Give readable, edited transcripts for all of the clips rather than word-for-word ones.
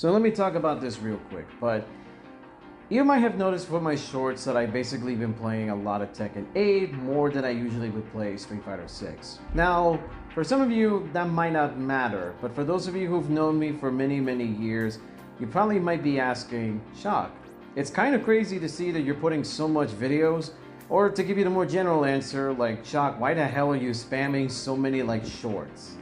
So let me talk about this real quick, but you might have noticed from my shorts that I basically been playing a lot of Tekken 8 more than I usually would play Street Fighter 6. Now, for some of you that might not matter, but for those of you who've known me for many years, you probably might be asking, Shock, it's kind of crazy to see that you're putting so much videos, or to give you the more general answer, like, Shock, why the hell are you spamming so many like shorts?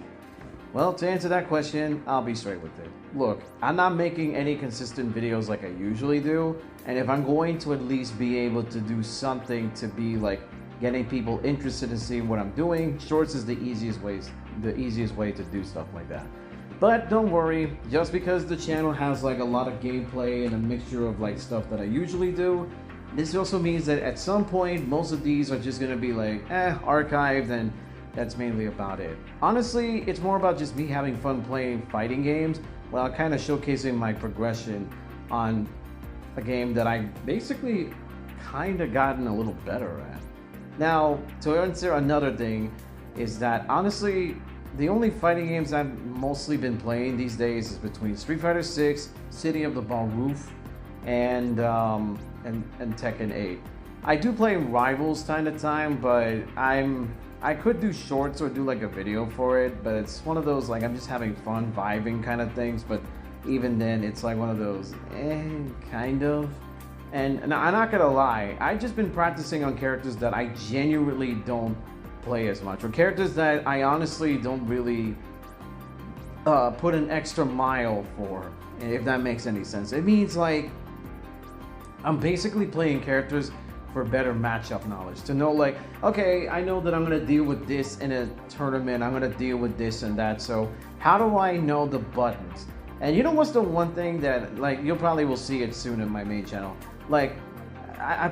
Well, to answer that question, I'll be straight with it. Look, I'm not making any consistent videos like I usually do, and if I'm going to at least be able to do something to be like getting people interested in seeing what I'm doing, shorts is the easiest way to do stuff like that. But don't worry, just because the channel has like a lot of gameplay and a mixture of like stuff that I usually do, this also means that at some point most of these are just gonna be like archived, and that's mainly about it. Honestly, it's more about just me having fun playing fighting games while kind of showcasing my progression on a game that I basically kind of gotten a little better at. Now, to answer another thing is that honestly, the only fighting games I've mostly been playing these days is between Street Fighter 6, City of the Ball Roof, and Tekken 8. I do play Rivals time to time, but I could do shorts or do like a video for it, but it's one of those like I'm just having fun vibing kind of things, but even then it's like one of those kind of. And I'm not gonna lie, I've just been practicing on characters that I genuinely don't play as much, or characters that I honestly don't really put an extra mile for, if that makes any sense. It means like I'm basically playing characters for better matchup knowledge, to know like, okay, I know that I'm gonna deal with this in a tournament, I'm gonna deal with this and that, so how do I know the buttons? And you know what's the one thing that, like, you'll probably will see it soon in my main channel, like,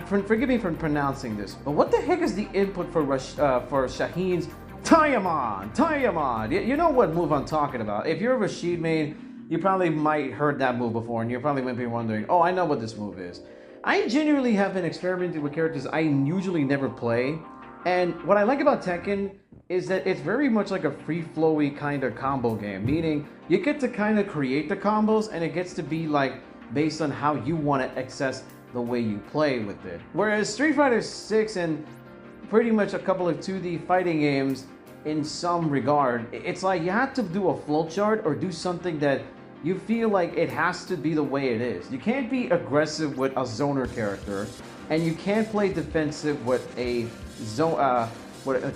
forgive me for pronouncing this, but what the heck is the input for Shaheen's Tayaman? You know what move I'm talking about. If you're a Rashid main, you probably might heard that move before, and you probably might be wondering, oh, I know what this move is. I genuinely have been experimenting with characters I usually never play, and what I like about Tekken is that it's very much like a free-flowy kind of combo game, meaning you get to kind of create the combos, and it gets to be like based on how you want to access the way you play with it. Whereas Street Fighter 6 and pretty much a couple of 2D fighting games, in some regard, it's like you have to do a flowchart or do something that you feel like it has to be the way it is. You can't be aggressive with a zoner character, and you can't play defensive with a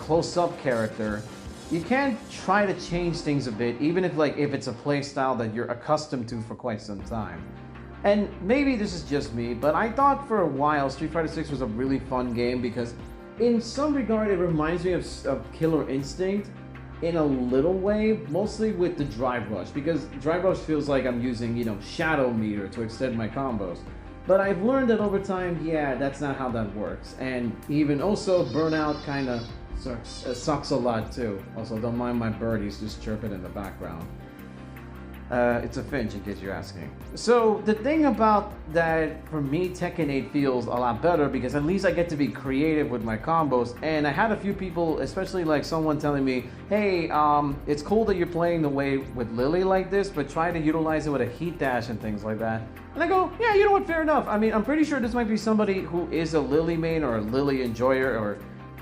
close-up character. You can't try to change things a bit, even if it's a play style that you're accustomed to for quite some time. And maybe this is just me, but I thought for a while Street Fighter 6 was a really fun game because in some regard it reminds me of Killer Instinct, in a little way, mostly with the drive rush, because drive rush feels like I'm using, shadow meter to extend my combos. But I've learned that over time, yeah, that's not how that works. And even also, burnout kind of sucks a lot too. Also, don't mind my birdies just chirping in the background. It's a finch, in case you're asking. So the thing about that, for me, Tekken 8 feels a lot better because at least I get to be creative with my combos. And I had a few people, especially like someone telling me, hey, it's cool that you're playing the way with Lily like this, but try to utilize it with a heat dash and things like that. And I go, yeah, you know what, fair enough. I mean, I'm pretty sure this might be somebody who is a Lily main or a Lily enjoyer, or,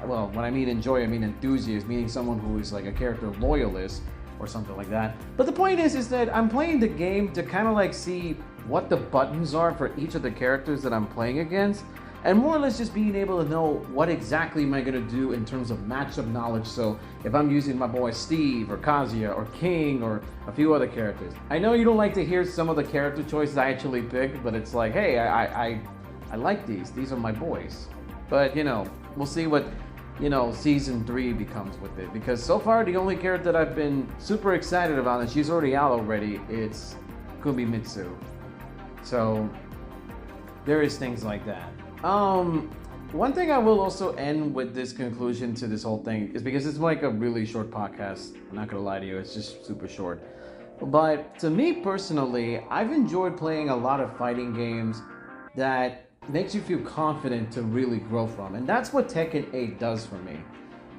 well, when I mean enjoyer, I mean enthusiast, meaning someone who is like a character loyalist or something like that. But the point is that I'm playing the game to kind of like see what the buttons are for each of the characters that I'm playing against, and more or less just being able to know what exactly am I going to do in terms of matchup knowledge. So if I'm using my boy Steve or Kazuya or King or a few other characters. I know you don't like to hear some of the character choices I actually picked, but it's like, hey, I like these are my boys. But we'll see what season 3 becomes with it, because so far the only character that I've been super excited about, and she's already out already, it's Kubimitsu. So there is things like that. One thing I will also end with this conclusion to this whole thing is because it's like a really short podcast. I'm not gonna lie to you, it's just super short. But to me personally, I've enjoyed playing a lot of fighting games that makes you feel confident to really grow from, and that's what Tekken 8 does for me.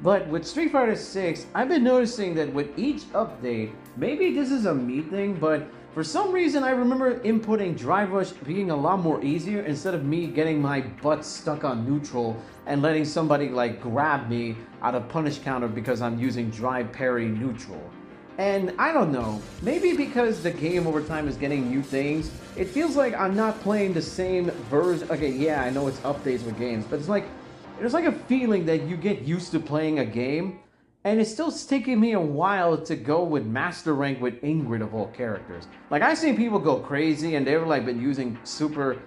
But with Street Fighter 6, I've been noticing that with each update, maybe this is a me thing, but For some reason, I remember inputting Drive Rush being a lot more easier instead of me getting my butt stuck on neutral and letting somebody like grab me out of punish counter because I'm using Drive Parry neutral. And I don't know, maybe because the game over time is getting new things, it feels like I'm not playing the same version. Okay, yeah, I know it's updates with games, but it's like, there's like a feeling that you get used to playing a game, and it's still taking me a while to go with Master Rank with Ingrid of all characters. Like, I've seen people go crazy, and they've like been using super,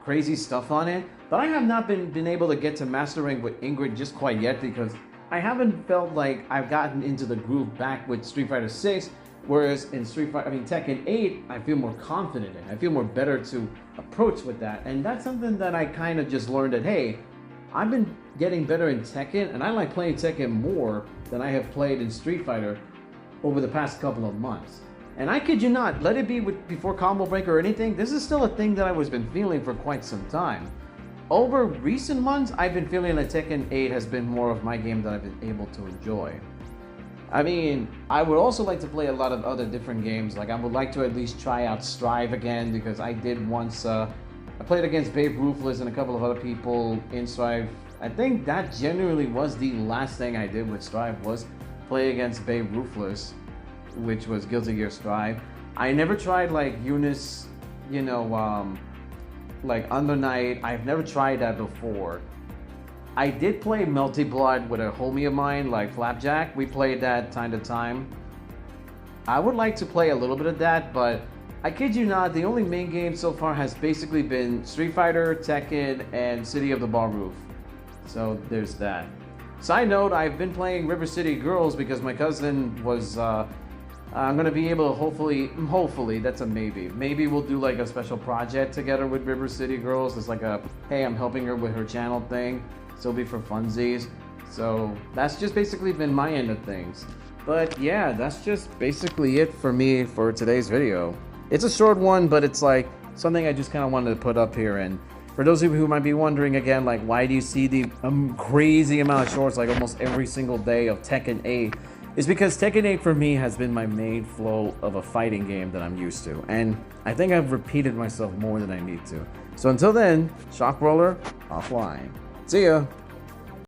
crazy stuff on it, but I have not been able to get to Master Rank with Ingrid just quite yet because I haven't felt like I've gotten into the groove back with Street Fighter 6, whereas in Tekken 8, I feel more confident in. I feel more better to approach with that, and that's something that I kind of just learned that, hey, I've been getting better in Tekken, and I like playing Tekken more than I have played in Street Fighter over the past couple of months. And I kid you not, let it be before Combo Breaker or anything, this is still a thing that I was been feeling for quite some time. Over recent months, I've been feeling that Tekken 8 has been more of my game that I've been able to enjoy. I mean, I would also like to play a lot of other different games. Like, I would like to at least try out Strive again, because I did once, I played against Babe Ruthless and a couple of other people in Strive. I think that generally was the last thing I did with Strive, was play against Babe Ruthless, which was Guilty Gear Strive. I never tried, like, Eunice, like Under Night. I've never tried that before. I did play Melty Blood with a homie of mine, like Flapjack. We played that time to time. I would like to play a little bit of that, but I kid you not, the only main game so far has basically been Street Fighter, Tekken, and City of the Bar Roof. So there's that. Side note, I've been playing River City Girls because my cousin was, I'm going to be able to hopefully, that's a maybe. Maybe we'll do like a special project together with River City Girls. It's like a, hey, I'm helping her with her channel thing. So it'll be for funsies. So that's just basically been my end of things. But yeah, that's just basically it for me for today's video. It's a short one, but it's like something I just kind of wanted to put up here. And for those of you who might be wondering again, like, why do you see the crazy amount of shorts like almost every single day of Tekken 8? It's because Tekken 8 for me has been my main flow of a fighting game that I'm used to. And I think I've repeated myself more than I need to. So until then, Shock Roller, offline. See ya!